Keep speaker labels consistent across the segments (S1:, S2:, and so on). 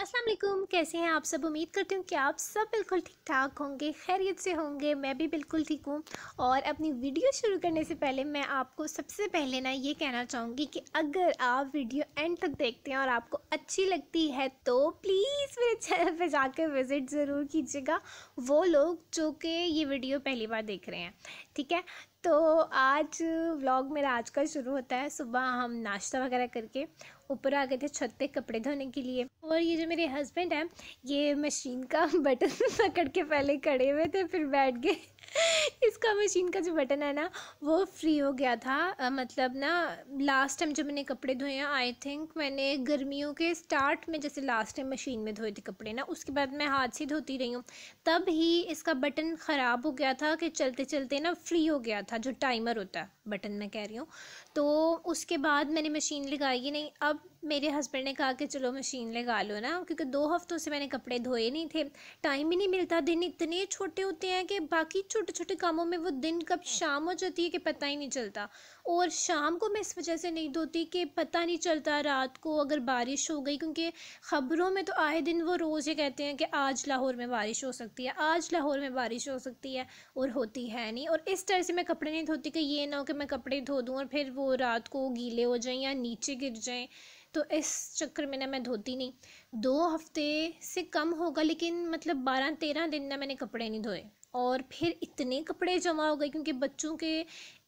S1: अस्सलाम वालेकुम, कैसे हैं आप सब। उम्मीद करती हूँ कि आप सब बिल्कुल ठीक ठाक होंगे, खैरियत से होंगे। मैं भी बिल्कुल ठीक हूँ। और अपनी वीडियो शुरू करने से पहले मैं आपको सबसे पहले ना ये कहना चाहूँगी कि अगर आप वीडियो एंड तक देखते हैं और आपको अच्छी लगती है तो प्लीज़ मेरे चैनल पे जाकर विज़िट ज़रूर कीजिएगा, वो लोग जो कि ये वीडियो पहली बार देख रहे हैं। ठीक है, तो आज व्लॉग मेरा आज का शुरू होता है। सुबह हम नाश्ता वगैरह करके ऊपर आ गए थे छत पे कपड़े धोने के लिए। और ये जो मेरे हस्बैंड हैं, ये मशीन का बटन पकड़ के पहले खड़े हुए थे, फिर बैठ गए। इसका मशीन का जो बटन है ना, वो फ्री हो गया था। मतलब ना, लास्ट टाइम जब मैंने कपड़े धोए हैं, आई थिंक मैंने गर्मियों के स्टार्ट में जैसे लास्ट टाइम मशीन में धोए थे कपड़े ना, उसके बाद मैं हाथ से धोती रही हूँ। तब ही इसका बटन ख़राब हो गया था कि चलते चलते ना फ्री हो गया था, जो टाइमर होता है बटन मैं कह रही हूँ। तो उसके बाद मैंने मशीन लगाई ही नहीं। अब मेरे हस्बैंड ने कहा कि चलो मशीन लगा लो ना, क्योंकि 2 हफ्तों से मैंने कपड़े धोए नहीं थे। टाइम ही नहीं मिलता, दिन इतने छोटे होते हैं कि बाकी छोटे छोटे कामों में वो दिन कब शाम हो जाती है कि पता ही नहीं चलता। और शाम को मैं इस वजह से नहीं धोती कि पता नहीं चलता रात को अगर बारिश हो गई, क्योंकि ख़बरों में तो आए दिन वो रोज़ ये कहते हैं कि आज लाहौर में बारिश हो सकती है, आज लाहौर में बारिश हो सकती है, और होती है नहीं। और इस तरह से मैं कपड़े नहीं धोती कि ये ना हो कि मैं कपड़े धो दूँ और फिर वो रात को गीले हो जाएं या नीचे गिर जाएं। तो इस चक्कर में ना मैं धोती नहीं। 2 हफ्ते से कम होगा, लेकिन मतलब 12-13 दिन ना मैंने कपड़े नहीं धोए। और फिर इतने कपड़े जमा हो गए, क्योंकि बच्चों के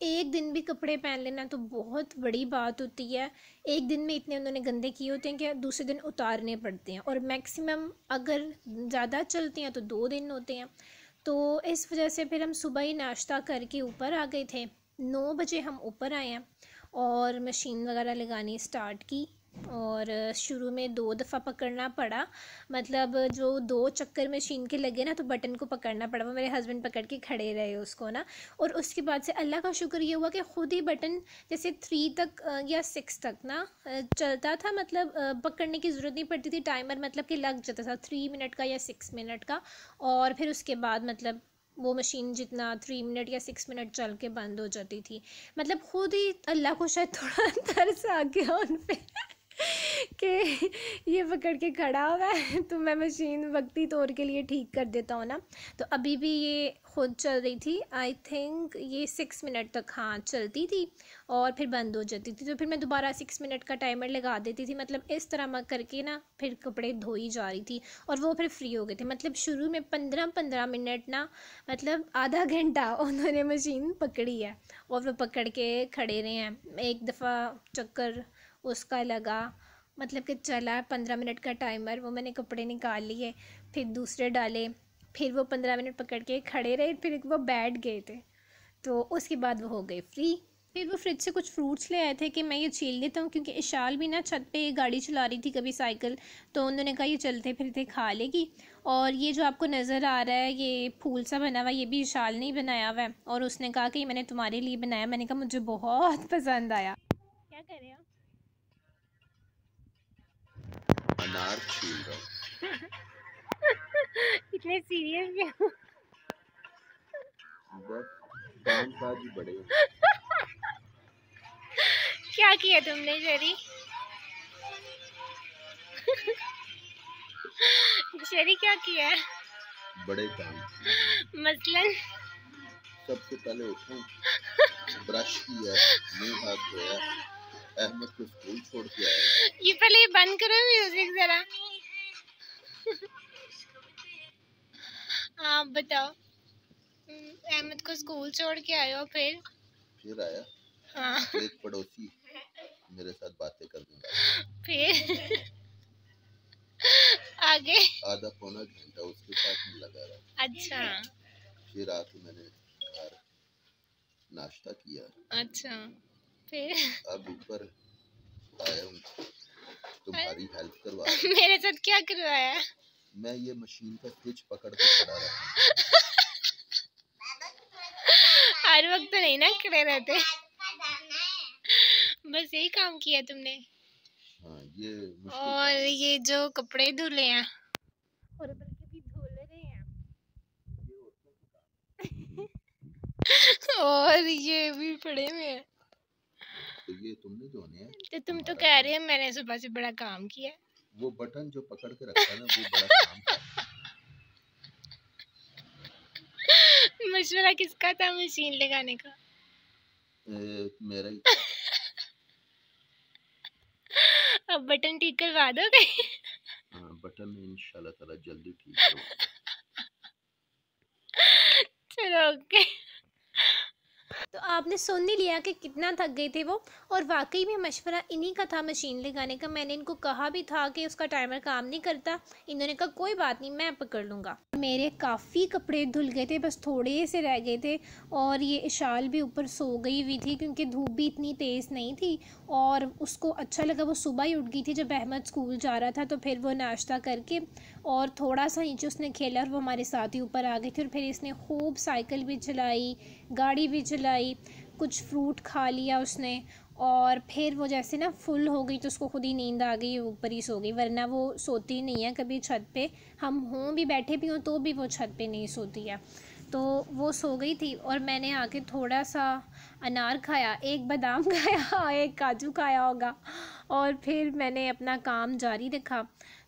S1: एक दिन भी कपड़े पहन लेना तो बहुत बड़ी बात होती है। एक दिन में इतने उन्होंने गंदे किए होते हैं कि दूसरे दिन उतारने पड़ते हैं, और मैक्सिमम अगर ज़्यादा चलते हैं तो 2 दिन होते हैं। तो इस वजह से फिर हम सुबह ही नाश्ता करके ऊपर आ गए थे। 9 बजे हम ऊपर आए हैं और मशीन वगैरह लगानी स्टार्ट की। और शुरू में 2 दफ़ा पकड़ना पड़ा, मतलब जो 2 चक्कर मशीन के लगे ना, तो बटन को पकड़ना पड़ा। वो मेरे हस्बैंड पकड़ के खड़े रहे उसको ना। और उसके बाद से अल्लाह का शुक्र ये हुआ कि ख़ुद ही बटन जैसे 3 तक या 6 तक ना चलता था। मतलब पकड़ने की ज़रूरत नहीं पड़ती थी, टाइमर मतलब कि लग जाता था 3 मिनट का या 6 मिनट का। और फिर उसके बाद मतलब वो मशीन जितना 3 मिनट या 6 मिनट चल के बंद हो जाती थी। मतलब खुद ही अल्लाह को शायद थोड़ा तरस आ गया उन पे कि ये पकड़ के खड़ा हुआ है तो मैं मशीन वक्ती तौर के लिए ठीक कर देता हूँ ना। तो अभी भी ये खुद चल रही थी, आई थिंक ये 6 मिनट तक हाँ चलती थी, और फिर बंद हो जाती थी। तो फिर मैं दोबारा 6 मिनट का टाइमर लगा देती थी। मतलब इस तरह मैं करके ना फिर कपड़े धोई जा रही थी, और वो फिर फ्री हो गए थे। मतलब शुरू में 15-15 मिनट ना, मतलब आधा घंटा उन्होंने मशीन पकड़ी है, और वो पकड़ के खड़े रहे हैं। एक दफ़ा चक्कर उसका लगा, मतलब कि चला 15 मिनट का टाइमर, वो मैंने कपड़े निकाल लिए, फिर दूसरे डाले, फिर वो 15 मिनट पकड़ के खड़े रहे, फिर वो बैठ गए थे। तो उसके बाद वो हो गए फ्री। फिर वो फ्रिज से कुछ फ्रूट्स ले आए थे कि मैं ये छील लेता हूँ, क्योंकि इशाल भी ना छत पे गाड़ी चला रही थी कभी साइकिल, तो उन्होंने कहा ये चलते फिरते खा लेगी। और ये जो आपको नज़र आ रहा है ये फूल सा बना हुआ, ये भी इशाल ने ही बनाया हुआ है, और उसने कहा कि ये मैंने तुम्हारे लिए बनाया। मैंने कहा मुझे बहुत पसंद आया। क्या कर रहे हो?
S2: अनार छील रहा
S1: इतने सीरियस क्यों?
S2: हूँ। बस काम काज ही बड़े हैं।
S1: क्या किया तुमने शेरी? शेरी क्या किया है?
S2: बड़े काम।
S1: मसलन
S2: सबसे पहले उठूं, ब्रश किया, मुंह हाथ धोया, अहमद को स्कूल छोड़ के आया।
S1: ये पहले ये बंद करो म्यूजिक जरा। हाँ बताओ। अहमद को स्कूल छोड़ के आए हो,
S2: फिर आया।
S1: हाँ
S2: एक पड़ोसी मेरे साथ बातें करने लगा,
S1: फिर आगे
S2: आधा पौना घंटा उसके साथ में लगा रहा।
S1: अच्छा
S2: फिर आके मैंने घर नाश्ता किया।
S1: अच्छा फिर
S2: अब ऊपर आया हूँ तुम्हारी हेल्प करवा।
S1: मेरे साथ क्या करवाया?
S2: मैं ये मशीन का स्विच पकड़ के खड़ा रहा।
S1: हर वक्त तो नहीं ना खड़े रहते, बस यही काम किया तुमने।
S2: हाँ, ये
S1: और ये जो कपड़े धुले हैं, और बल्कि भी धुल रहे हैं और ये भी पड़े हुए हैं।
S2: तो ये तुमने धोने हैं।
S1: तो तुम तो कह रहे हो मैंने सुबह से बड़ा काम किया।
S2: वो बटन जो पकड़ के रखा है ना, वो बड़ा काम का।
S1: मशवरा किसका था मशीन लगाने का?
S2: मेरा ही।
S1: अब बटन ठीक करवा दोगे?
S2: हाँ, बटन इंशाल्लाह ताला जल्दी ठीक करवा।
S1: चलो ओके। तो आपने सुन ही लिया कि कितना थक गए थे वो, और वाकई में मशवरा इन्हीं का था मशीन लगाने का। मैंने इनको कहा भी था कि उसका टाइमर काम नहीं करता, इन्होंने कहा कोई बात नहीं मैं पकड़ लूँगा। मेरे काफ़ी कपड़े धुल गए थे, बस थोड़े से रह गए थे, और ये इशाल भी ऊपर सो गई हुई थी क्योंकि धूप भी इतनी तेज़ नहीं थी, और उसको अच्छा लगा, वो सुबह ही उठ गई थी जब अहमद स्कूल जा रहा था। तो फिर वो नाश्ता करके और थोड़ा सा नीचे उसने खेला, और वो हमारे साथ ही ऊपर आ गई थी, और फिर इसने खूब साइकिल भी चलाई, गाड़ी भी चलाई, कुछ फ्रूट खा लिया उसने, और फिर वो जैसे ना फुल हो गई तो उसको खुद ही नींद आ गई, ऊपर ही सो गई, वरना वो सोती नहीं है कभी छत पे, हम हों भी बैठे भी हों तो भी वो छत पे नहीं सोती है। तो वो सो गई थी, और मैंने आके थोड़ा सा अनार खाया, एक बादाम खाया, एक काजू खाया होगा, और फिर मैंने अपना काम जारी रखा।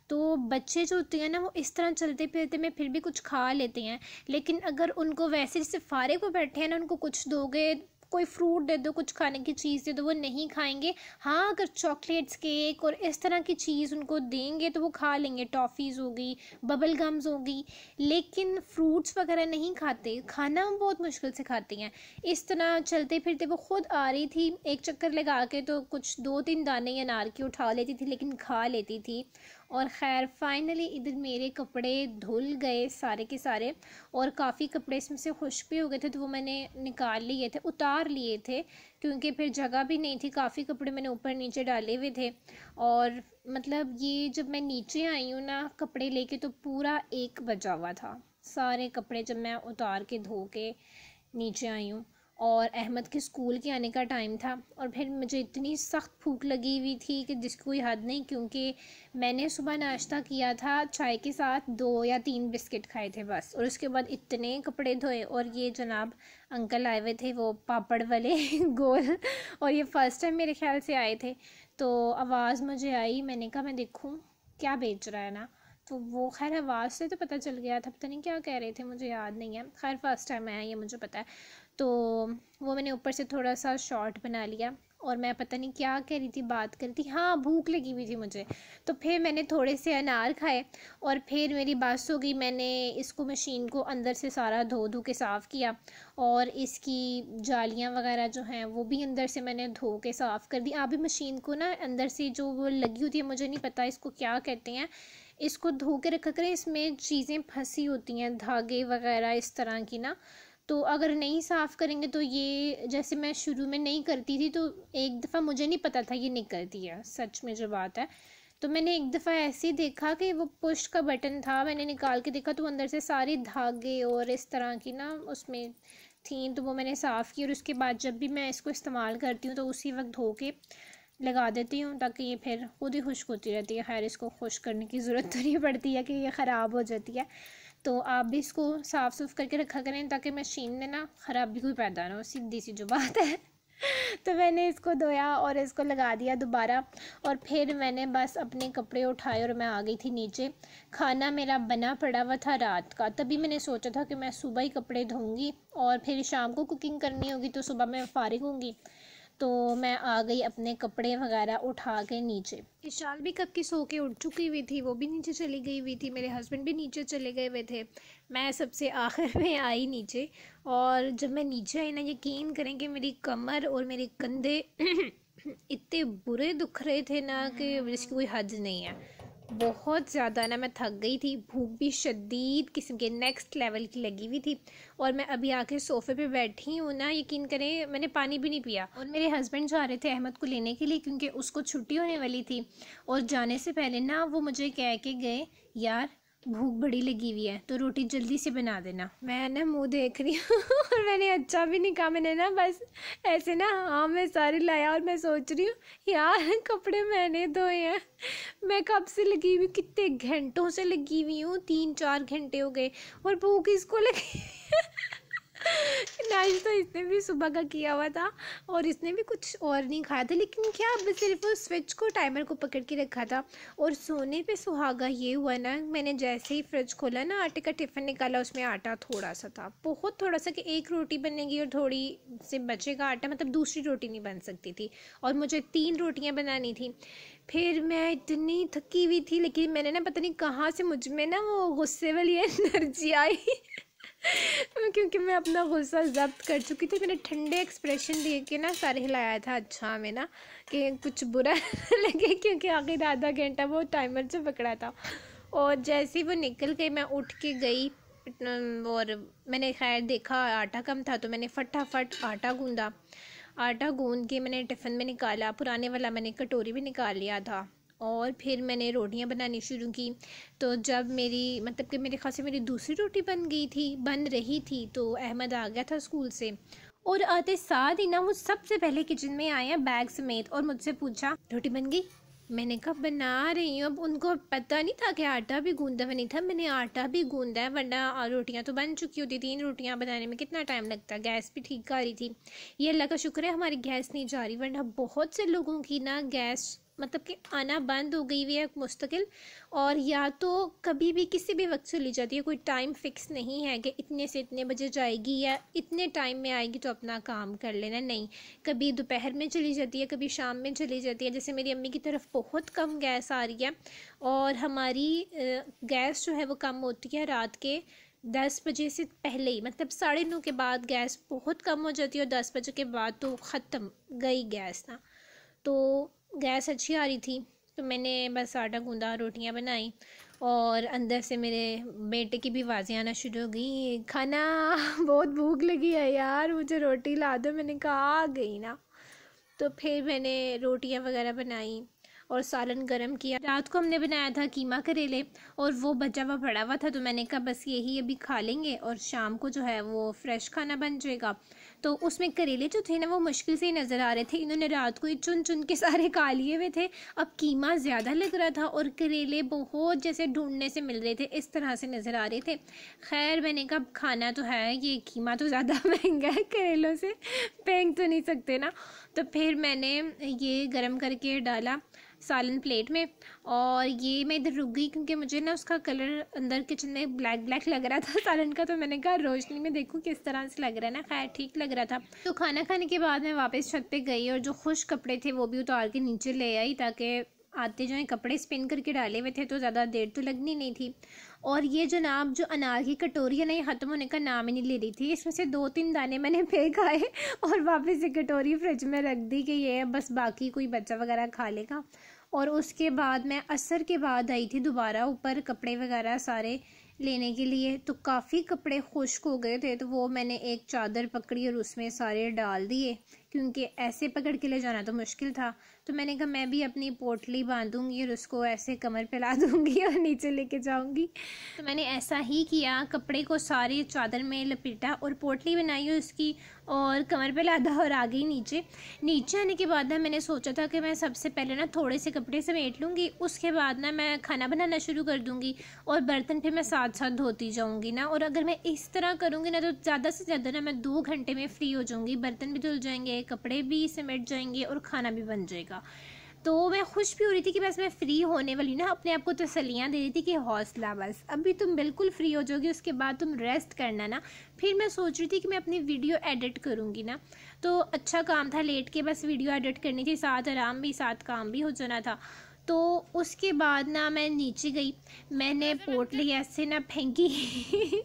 S1: तो बच्चे जो होते हैं ना, वो इस तरह चलते फिरते में फिर भी कुछ खा लेते हैं, लेकिन अगर उनको वैसे जैसे फारे को बैठे हैं ना, उनको कुछ दोगे, कोई फ्रूट दे दो, कुछ खाने की चीज़ दे दो, वो नहीं खाएंगे। हाँ, अगर चॉकलेट्स, केक और इस तरह की चीज़ उनको देंगे तो वो खा लेंगे, टॉफ़ीज़ होगी, बबल गम्स होगी, लेकिन फ्रूट्स वगैरह नहीं खाते, खाना बहुत मुश्किल से खाते हैं। इस तरह चलते फिरते वो खुद आ रही थी, एक चक्कर लगा के तो कुछ 2-3 दाने अनार की उठा लेती थी, लेकिन खा लेती थी। और ख़ैर फाइनली इधर मेरे कपड़े धुल गए सारे के सारे, और काफ़ी कपड़े इसमें से खुश्क भी हो गए थे, तो वो मैंने निकाल लिए थे, उतार लिए थे, क्योंकि फिर जगह भी नहीं थी, काफ़ी कपड़े मैंने ऊपर नीचे डाले हुए थे। और मतलब ये जब मैं नीचे आई हूँ ना कपड़े लेके, तो पूरा 1 बजा हुआ था, सारे कपड़े जब मैं उतार के धो के नीचे आई हूँ। और अहमद के स्कूल के आने का टाइम था, और फिर मुझे इतनी सख्त भूख लगी हुई थी कि जिसकी कोई हद नहीं, क्योंकि मैंने सुबह नाश्ता किया था चाय के साथ, 2 या 3 बिस्किट खाए थे बस, और उसके बाद इतने कपड़े धोए। और ये जनाब अंकल आए हुए थे, वो पापड़ वाले गोल, और ये फ़र्स्ट टाइम मेरे ख्याल से आए थे। तो आवाज़ मुझे आई, मैंने कहा मैं देखूँ क्या बेच रहा है ना, तो वो खैर आवाज़ से तो पता चल गया था, पता नहीं क्या कह रहे थे, मुझे याद नहीं है, खैर फ़र्स्ट टाइम आया ये मुझे पता है। तो वो मैंने ऊपर से थोड़ा सा शॉर्ट बना लिया, और मैं पता नहीं क्या कह रही थी, बात कर रही थी, हाँ भूख लगी हुई थी मुझे, तो फिर मैंने थोड़े से अनार खाए, और फिर मेरी बात हो गई, मैंने इसको मशीन को अंदर से सारा धो धो के साफ़ किया, और इसकी जालियाँ वगैरह जो हैं वो भी अंदर से मैंने धो के साफ़ कर दी। अभी मशीन को ना अंदर से जो वो लगी होती है, मुझे नहीं पता इसको क्या कहते हैं, इसको धो के रखा करें, इसमें चीज़ें फंसी होती हैं, धागे वगैरह इस तरह की ना, तो अगर नहीं साफ़ करेंगे तो ये, जैसे मैं शुरू में नहीं करती थी, तो एक दफ़ा मुझे नहीं पता था ये निकलती है, सच में जो बात है। तो मैंने एक दफ़ा ऐसे ही देखा कि वो पुश का बटन था, मैंने निकाल के देखा तो अंदर से सारे धागे और इस तरह की ना उसमें थी, तो वो मैंने साफ़ की, और उसके बाद जब भी मैं इसको इस्तेमाल करती हूँ तो उसी वक्त धो के लगा देती हूँ, ताकि ये फिर खुद ही खुश्क होती रहती है। खैर इसको खुश्क करने की ज़रूरत तो नहीं पड़ती है कि ये ख़राब हो जाती है, तो आप भी इसको साफ़ सुफ करके रखा करें, ताकि मशीन में ना ख़राबी कोई पैदा ना हो, सीधी सी जो बात है। तो मैंने इसको धोया और इसको लगा दिया दोबारा, और फिर मैंने बस अपने कपड़े उठाए और मैं आ गई थी नीचे। खाना मेरा बना पड़ा हुआ था रात का, तभी मैंने सोचा था कि मैं सुबह ही कपड़े धोऊंगी, और फिर शाम को कुकिंग करनी होगी, तो सुबह मैं फ़ारिग होंगी। तो मैं आ गई अपने कपड़े वगैरह उठा के नीचे। इशाल भी कब की सो के उठ चुकी हुई थी, वो भी नीचे चली गई हुई थी, मेरे हस्बैंड भी नीचे चले गए हुए थे, मैं सबसे आखिर में आई नीचे। और जब मैं नीचे आई ना, यकीन करें कि मेरी कमर और मेरे कंधे इतने बुरे दुख रहे थे ना कि जिसकी कोई हद नहीं है, बहुत ज़्यादा ना मैं थक गई थी, भूख भी शदीद किस्म के नेक्स्ट लेवल की लगी हुई थी। और मैं अभी आके सोफ़े पे बैठी हूँ ना, यकीन करें मैंने पानी भी नहीं पिया। और मेरे हस्बैंड जा रहे थे अहमद को लेने के लिए, क्योंकि उसको छुट्टी होने वाली थी, और जाने से पहले ना वो मुझे कह के गए, यार भूख बड़ी लगी हुई है तो रोटी जल्दी से बना देना। मैं ना मुंह देख रही हूँ और मैंने अच्छा भी नहीं कहा, मैंने ना बस ऐसे ना हाँ मैं सारी लाया, और मैं सोच रही हूँ यार कपड़े मैंने धोए हैं, मैं कब से लगी हुई, कितने घंटों से लगी हुई हूँ, 3-4 घंटे हो गए, और भूख इसको लगी नाश्ता तो इसने भी सुबह का किया हुआ था और इसने भी कुछ और नहीं खाया था, लेकिन क्या बस सिर्फ उस स्विच को टाइमर को पकड़ के रखा था। और सोने पे सुहागा ये हुआ ना, मैंने जैसे ही फ्रिज खोला ना, आटे का टिफ़िन निकाला, उसमें आटा थोड़ा सा था, बहुत थोड़ा सा, कि एक रोटी बनेगी और थोड़ी से बचेगा आटा, मतलब दूसरी रोटी नहीं बन सकती थी और मुझे 3 रोटियाँ बनानी थी। फिर मैं इतनी थकी हुई थी, लेकिन मैंने ना पता नहीं कहाँ से मुझ में ना वो गुस्से वाली एनर्जी आई क्योंकि मैं अपना गुस्सा जब्त कर चुकी थी। मैंने ठंडे एक्सप्रेशन दे के ना सर हिलाया था, अच्छा हमें ना कि कुछ बुरा लगे, क्योंकि आखिर आधा घंटा वो टाइमर से पकड़ा था। और जैसे ही वो निकल गई मैं उठ के गई और मैंने खैर देखा आटा कम था, तो मैंने फटाफट आटा गूंदा। आटा गूंद के मैंने टिफ़िन में निकाला, पुराने वाला मैंने कटोरी भी निकाल लिया था, और फिर मैंने रोटियां बनानी शुरू की। तो जब मेरी मतलब कि मेरे ख़्याल से मेरी दूसरी रोटी बन रही थी, तो अहमद आ गया था स्कूल से, और आते साथ ही ना वो सबसे पहले किचन में आया बैग समेत और मुझसे पूछा रोटी बन गई। मैंने कहा बना रही हूँ। अब उनको पता नहीं था कि आटा भी गूंदा हुआ नहीं था, मैंने आटा भी गूंदा है, वरना रोटियाँ तो बन चुकी होती। 3 रोटियाँ बनाने में कितना टाइम लगता, गैस भी ठीक आ रही थी। ये अल्लाह का शुक्र है हमारी गैस नहीं जा रही, वरना बहुत से लोगों की ना गैस मतलब कि आना बंद हो गई हुई है मुस्तकिल, और या तो कभी भी किसी भी वक्त चली जाती है, कोई टाइम फिक्स नहीं है कि इतने से इतने बजे जाएगी या इतने टाइम में आएगी तो अपना काम कर लेना, नहीं, कभी दोपहर में चली जाती है, कभी शाम में चली जाती है। जैसे मेरी अम्मी की तरफ बहुत कम गैस आ रही है, और हमारी गैस जो है वो कम होती है रात के 10 बजे से पहले ही, मतलब 9:30 के बाद गैस बहुत कम हो जाती है, और 10 बजे के बाद तो ख़त्म गई गैस ना। तो गैस अच्छी आ रही थी, तो मैंने बस आटा गूंदा, रोटियां बनाई, और अंदर से मेरे बेटे की भी आवाज़ें आना शुरू हो गई, खाना बहुत भूख लगी है यार, मुझे रोटी ला दो। मैंने कहा आ गई ना। तो फिर मैंने रोटियां वगैरह बनाई और सालन गरम किया। रात को हमने बनाया था कीमा करेले, और वो बचा हुआ पड़ा हुआ था, तो मैंने कहा बस यही अभी खा लेंगे और शाम को जो है वो फ्रेश खाना बन जाएगा। तो उसमें करेले जो थे ना वो मुश्किल से ही नज़र आ रहे थे, इन्होंने रात को ही चुन चुन के सारे खा लिए हुए थे। अब कीमा ज़्यादा लग रहा था और करेले बहुत जैसे ढूंढने से मिल रहे थे, इस तरह से नज़र आ रहे थे। खैर मैंने कहा खाना तो है, ये कीमा तो ज़्यादा महंगा है, करेलों से फेंक तो नहीं सकते ना। तो फिर मैंने ये गरम करके डाला सालन प्लेट में, और ये मैं इधर रुक गई क्योंकि मुझे ना उसका कलर अंदर किचन में ब्लैक ब्लैक लग रहा था सालन का। तो मैंने कहा रोशनी में देखूँ किस तरह से लग रहा है ना, खैर ठीक लग रहा था। तो खाना खाने के बाद मैं वापस छत पे गई और जो खुश कपड़े थे वो भी उतार के नीचे ले आई, ताकि आते जो है कपड़े स्पिन करके डाले हुए थे तो ज़्यादा देर तो लगनी नहीं थी। और ये जनाब जो अनार की कटोरी है ना, ये ख़त्म होने का नाम ही नहीं ले रही थी। इसमें से 2-3 दाने मैंने फेंक आए और वापस से कटोरी फ्रिज में रख दी कि ये बस बाकी कोई बच्चा वगैरह खा लेगा। और उसके बाद मैं असर के बाद आई थी दोबारा ऊपर कपड़े वगैरह सारे लेने के लिए, तो काफ़ी कपड़े खुश्क हो गए थे, तो वो मैंने एक चादर पकड़ी और उसमें सारे डाल दिए, क्योंकि ऐसे पकड़ के ले जाना तो मुश्किल था। तो मैंने कहा मैं भी अपनी पोटली बांधूंगी और उसको ऐसे कमर पे ला दूंगी और नीचे लेके जाऊंगी। तो मैंने ऐसा ही किया, कपड़े को सारे चादर में लपेटा और पोटली बनाई उसकी, और कमर पे लादा और आ गई नीचे। नीचे आने के बाद ना मैंने सोचा था कि मैं सबसे पहले ना थोड़े से कपड़े समेट लूँगी, उसके बाद ना मैं खाना बनाना शुरू कर दूँगी और बर्तन फिर मैं साथ साथ धोती जाऊँगी ना। और अगर मैं इस तरह करूँगी ना तो ज़्यादा से ज़्यादा ना मैं 2 घंटे में फ्री हो जाऊँगी, बर्तन भी धुल जाएंगे, कपड़े भी समेट जाएंगे और खाना भी बन जाएगा। तो मैं खुश भी हो रही थी कि बस मैं फ्री होने वाली ना, अपने आप को तसल्लियाँ दे रही थी कि हौसला, बस अभी तुम बिल्कुल फ्री हो जाओगी, उसके बाद तुम रेस्ट करना ना। फिर मैं सोच रही थी कि मैं अपनी वीडियो एडिट करूँगी ना, तो अच्छा काम था, लेट के बस वीडियो एडिट करनी थी, साथ आराम भी साथ काम भी हो जाना था। तो उसके बाद ना मैं नीचे गई, मैंने पोटली ऐसे ना फेंकी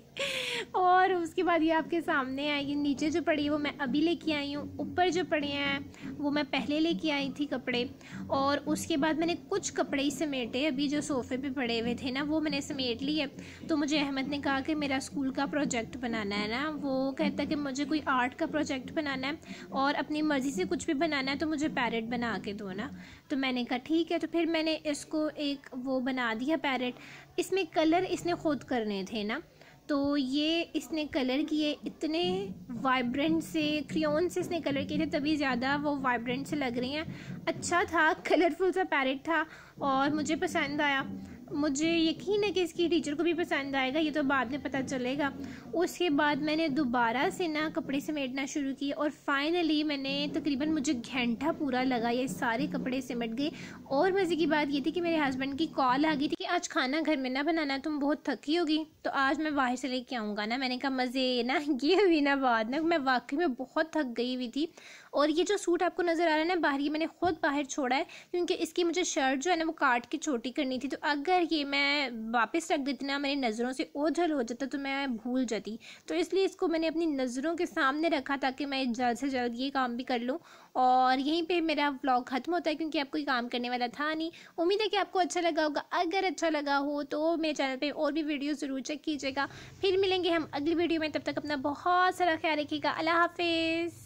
S1: और उसके बाद ये आपके सामने आई। ये नीचे जो पड़ी है वो मैं अभी लेके आई हूँ, ऊपर जो पड़े हैं वो मैं पहले लेके आई थी कपड़े। और उसके बाद मैंने कुछ कपड़े ही समेटे, अभी जो सोफ़े पे पड़े हुए थे ना वो मैंने समेट लिए। तो मुझे अहमद ने कहा कि मेरा स्कूल का प्रोजेक्ट बनाना है ना, वो कहता कि मुझे कोई आर्ट का प्रोजेक्ट बनाना है और अपनी मर्ज़ी से कुछ भी बनाना है, तो मुझे पैरेट बना के दो ना। तो मैंने कहा ठीक है। तो फिर मैंने इसको एक वो बना दिया पैरेट। इसमें कलर इसने खुद करने थे ना, तो ये इसने कलर किए, इतने वाइब्रेंट से क्रेयॉन से इसने कलर किए थे, तभी ज़्यादा वो वाइब्रेंट से लग रही हैं। अच्छा था, कलरफुल सा पैरेट था और मुझे पसंद आया। मुझे यकीन है कि इसकी टीचर को भी पसंद आएगा, ये तो बाद में पता चलेगा। उसके बाद मैंने दोबारा से ना कपड़े समेटना शुरू किए और फाइनली मैंने तकरीबन मुझे घंटा पूरा लगा, ये सारे कपड़े सिमट गए। और मज़े की बात ये थी कि मेरे हस्बैंड की कॉल आ गई थी कि आज खाना घर में ना बनाना, तुम बहुत थकी होगी तो आज मैं बाहर से लेके आऊँगा ना। मैंने कहा मज़े ना, ये हुई ना बात ना, मैं वाकई में बहुत थक गई हुई थी। और ये जो सूट आपको नज़र आ रहा है ना बाहर, ये मैंने ख़ुद बाहर छोड़ा है क्योंकि इसकी मुझे शर्ट जो है ना वो काट के छोटी करनी थी। तो अगर ये मैं वापस रख देती ना, मेरी नज़रों से ओझल हो जाता तो मैं भूल जाती। तो इसलिए इसको मैंने अपनी नज़रों के सामने रखा ताकि मैं जल्द से जल्द ये काम भी कर लूँ। और यहीं पे मेरा व्लॉग ख़त्म होता है क्योंकि अब कोई काम करने वाला था नहीं। उम्मीद है कि आपको अच्छा लगा होगा। अगर अच्छा लगा हो तो मेरे चैनल पे और भी वीडियो ज़रूर चेक कीजिएगा। फिर मिलेंगे हम अगली वीडियो में, तब तक अपना बहुत सारा ख्याल रखिएगा। अल्लाह हाफिज़।